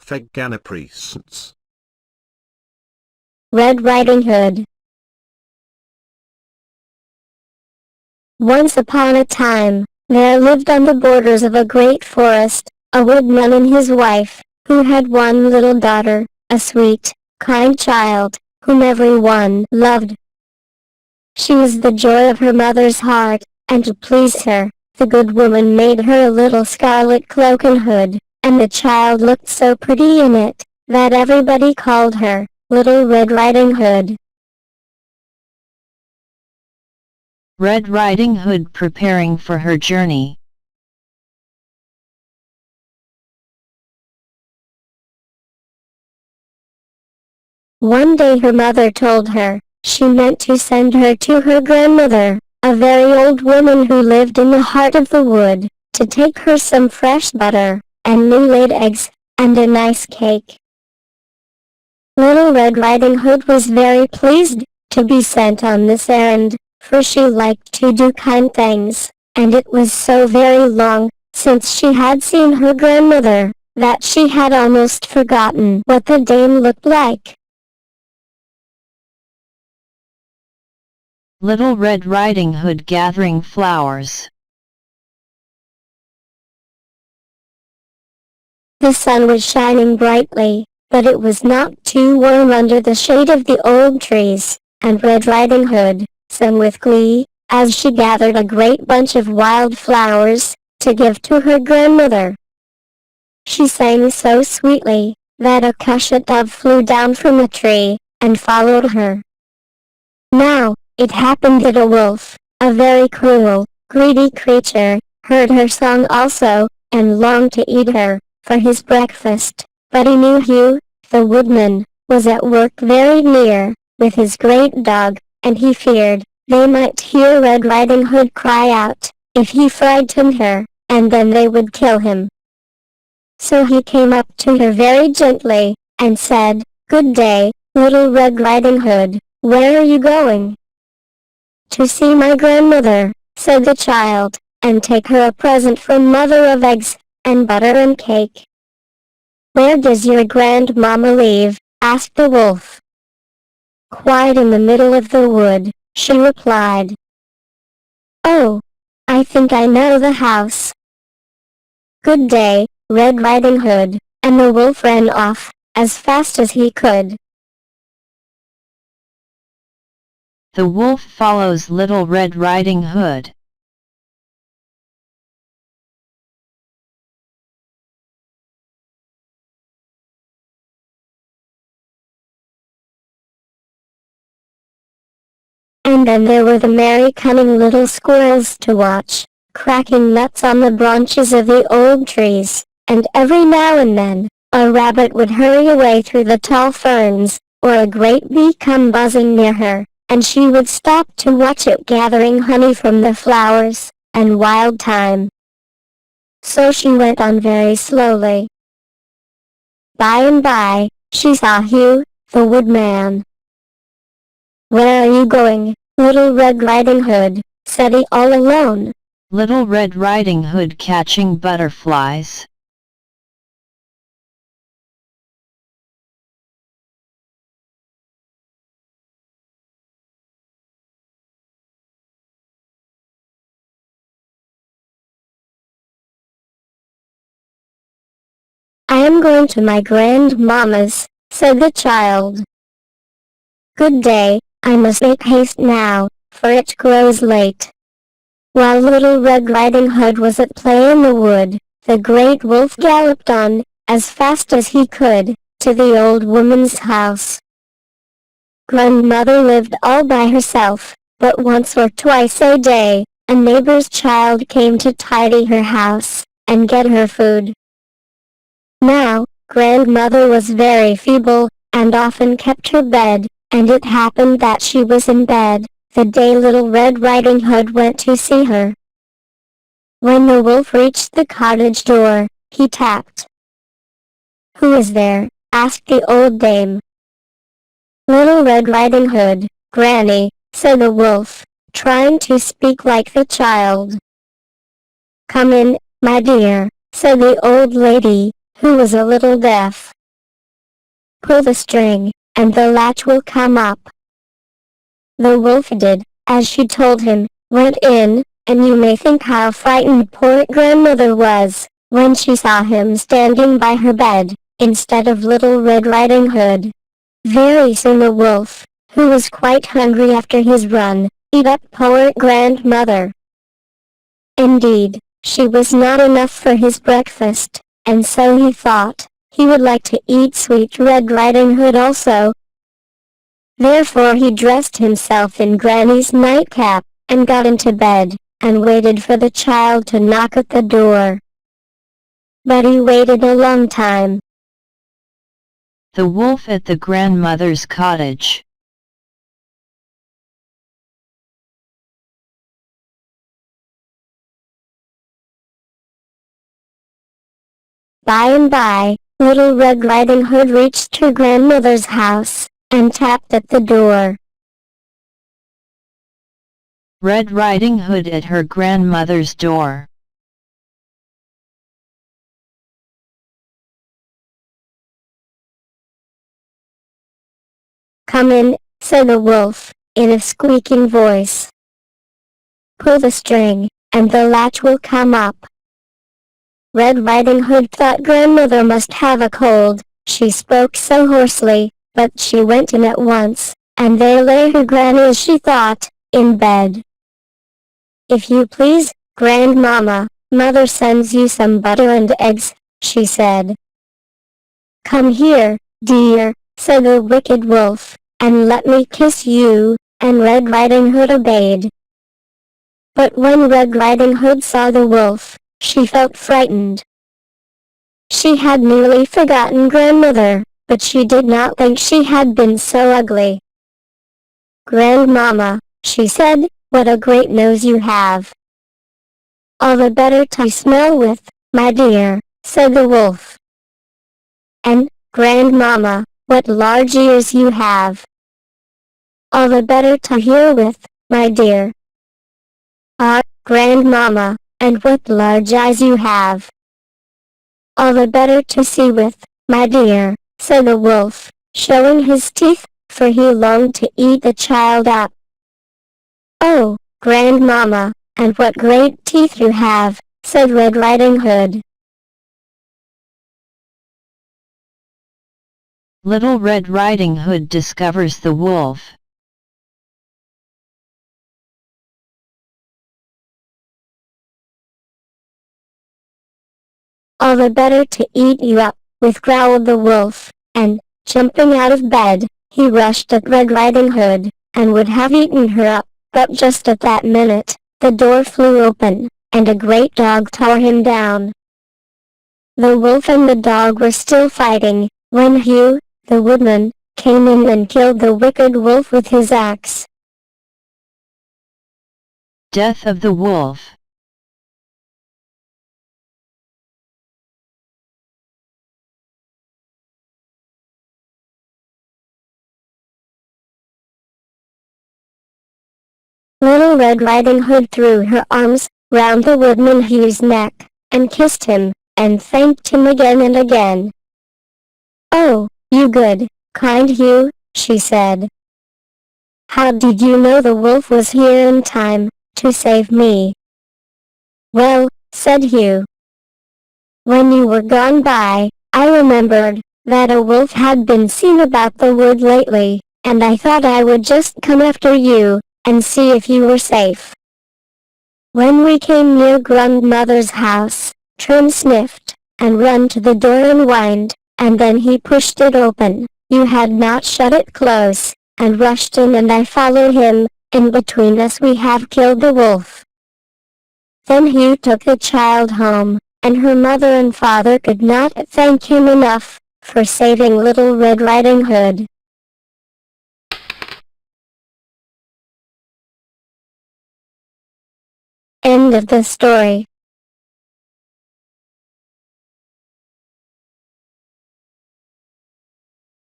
Fergghana priests. Red Riding Hood. Once upon a time, there lived on the borders of a great forest, a woodman and his wife, who had one little daughter, a sweet, kind child, whom everyone loved. She was the joy of her mother's heart, and to please her, the good woman made her a little scarlet cloak and hood, and the child looked so pretty in it, that everybody called her Little Red Riding Hood. Red Riding Hood preparing for her journey. One day her mother told her she meant to send her to her grandmother, a very old woman who lived in the heart of the wood, to take her some fresh butter, and new-laid eggs, and a nice cake. Little Red Riding Hood was very pleased to be sent on this errand, for she liked to do kind things, and it was so very long since she had seen her grandmother, that she had almost forgotten what the dame looked like. Little Red Riding Hood gathering flowers. The sun was shining brightly, but it was not too warm under the shade of the old trees, and Red Riding Hood sang with glee, as she gathered a great bunch of wild flowers, to give to her grandmother. She sang so sweetly, that a cushat dove flew down from a tree, and followed her. Now, it happened that a wolf, a very cruel, greedy creature, heard her song also, and longed to eat her for his breakfast, but he knew Hugh, the woodman, was at work very near, with his great dog, and he feared they might hear Red Riding Hood cry out, if he frightened her, and then they would kill him. So he came up to her very gently, and said, "Good day, Little Red Riding Hood, where are you going?" "To see my grandmother," said the child, "and take her a present from Mother of Eggs, and butter and cake." "Where does your grandmamma live?" asked the wolf. "Quite in the middle of the wood," she replied. "Oh, I think I know the house." "Good day, Red Riding Hood," and the wolf ran off, as fast as he could. The wolf follows Little Red Riding Hood. And then there were the merry cunning little squirrels to watch, cracking nuts on the branches of the old trees, and every now and then, a rabbit would hurry away through the tall ferns, or a great bee come buzzing near her, and she would stop to watch it gathering honey from the flowers, and wild thyme. So she went on very slowly. By and by, she saw Hugh, the woodman. "Where are you going, Little Red Riding Hood?" said he all alone. Little Red Riding Hood catching butterflies. "I am going to my grandmamma's," said the child. "Good day, I must make haste now, for it grows late." While Little Red Riding Hood was at play in the wood, the great wolf galloped on, as fast as he could, to the old woman's house. Grandmother lived all by herself, but once or twice a day, a neighbor's child came to tidy her house, and get her food. Now, grandmother was very feeble, and often kept her bed, and it happened that she was in bed the day Little Red Riding Hood went to see her. When the wolf reached the cottage door, he tapped. "Who is there?" asked the old dame. "Little Red Riding Hood, Granny," said the wolf, trying to speak like the child. "Come in, my dear," said the old lady, who was a little deaf. Pull the string, and the latch will come up. The wolf did, as she told him, went in, and you may think how frightened poor grandmother was, when she saw him standing by her bed, instead of Little Red Riding Hood. Very soon the wolf, who was quite hungry after his run, ate up poor grandmother. Indeed, she was not enough for his breakfast, and so he thought he would like to eat sweet Red Riding Hood also. Therefore he dressed himself in Granny's nightcap, and got into bed, and waited for the child to knock at the door. But he waited a long time. The wolf at the grandmother's cottage. By and by, Little Red Riding Hood reached her grandmother's house, and tapped at the door. Red Riding Hood at her grandmother's door. "Come in," said the wolf, in a squeaking voice. "Pull the string, and the latch will come up." Red Riding Hood thought grandmother must have a cold, she spoke so hoarsely, but she went in at once, and there lay her granny as she thought, in bed. "If you please, grandmamma, mother sends you some butter and eggs," she said. "Come here, dear," said the wicked wolf, "and let me kiss you," and Red Riding Hood obeyed. But when Red Riding Hood saw the wolf, she felt frightened. She had nearly forgotten grandmother, but she did not think she had been so ugly. "Grandmamma," she said, "what a great nose you have." "All the better to smell with, my dear," said the wolf. "And, grandmamma, what large ears you have." "All the better to hear with, my dear." "Ah, grandmamma, and what large eyes you have." "All the better to see with, my dear," said the wolf, showing his teeth, for he longed to eat the child up. "Oh, grandmamma, and what great teeth you have," said Red Riding Hood. Little Red Riding Hood discovers the wolf. "All the better to eat you up," with growled the wolf, and, jumping out of bed, he rushed at Red Riding Hood, and would have eaten her up, but just at that minute, the door flew open, and a great dog tore him down. The wolf and the dog were still fighting, when Hugh, the woodman, came in and killed the wicked wolf with his axe. Death of the wolf. Little Red Riding Hood threw her arms round the woodman Hugh's neck, and kissed him, and thanked him again and again. "Oh, you good, kind Hugh," she said. "How did you know the wolf was here in time to save me?" "Well," said Hugh, "when you were gone by, I remembered that a wolf had been seen about the wood lately, and I thought I would just come after you, and see if you were safe." When we came near grandmother's house, Trim sniffed, and ran to the door and whined, and then he pushed it open. You had not shut it close, and rushed in, and I followed him. In between us we have killed the wolf. Then Hugh took the child home, and her mother and father could not thank him enough for saving Little Red Riding Hood. End of the story.